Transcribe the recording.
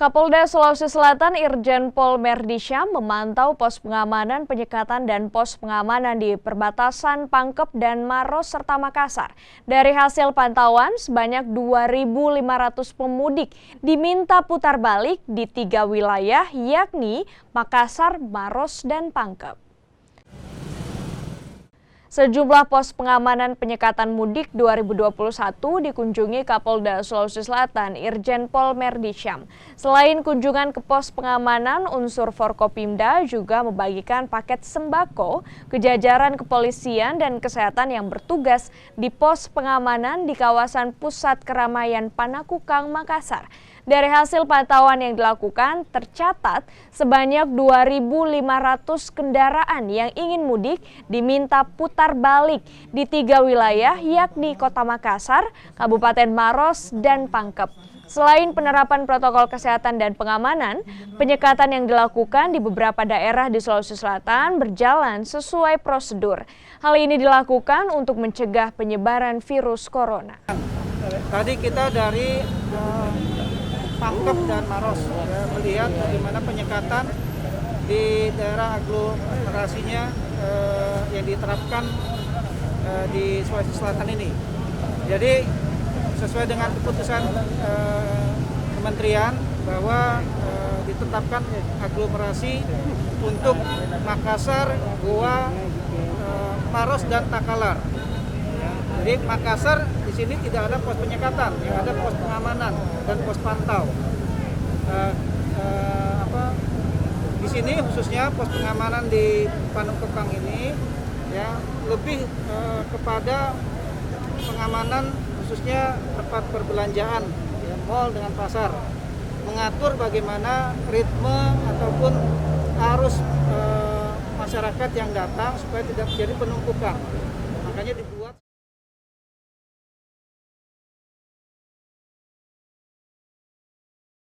Kapolda Sulawesi Selatan Irjen Pol Merdisyam memantau pos pengamanan, penyekatan, dan pos pengamanan di perbatasan Pangkep dan Maros serta Makassar. Dari hasil pantauan, sebanyak 2.500 pemudik diminta putar balik di 3 wilayah, yakni Makassar, Maros, dan Pangkep. Sejumlah pos pengamanan penyekatan mudik 2021 dikunjungi Kapolda Sulawesi Selatan Irjen Pol Merdisyam. Selain kunjungan ke pos pengamanan, unsur Forkopimda juga membagikan paket sembako ke jajaran kepolisian dan kesehatan yang bertugas di pos pengamanan di kawasan pusat keramaian Panakukang, Makassar. Dari hasil pantauan yang dilakukan, tercatat sebanyak 2.500 kendaraan yang ingin mudik diminta putar balik di 3 wilayah, yakni Kota Makassar, Kabupaten Maros, dan Pangkep. Selain penerapan protokol kesehatan dan pengamanan, penyekatan yang dilakukan di beberapa daerah di Sulawesi Selatan berjalan sesuai prosedur. Hal ini dilakukan untuk mencegah penyebaran virus corona. Tadi kita dari Pangkep dan Maros melihat bagaimana penyekatan di daerah aglomerasinya yang diterapkan di Sulawesi Selatan ini. Jadi sesuai dengan keputusan kementerian bahwa ditetapkan aglomerasi untuk Makassar, Goa, Maros, dan Takalar. Jadi Makassar di sini tidak ada pos penyekatan, yang ada pos pengamanan dan pos pantau. Di sini khususnya pos pengamanan di Panakukang ini ya lebih kepada pengamanan khususnya tempat perbelanjaan, ya, mal dengan pasar, mengatur bagaimana ritme ataupun arus masyarakat yang datang supaya tidak terjadi penumpukan. Makanya dibuat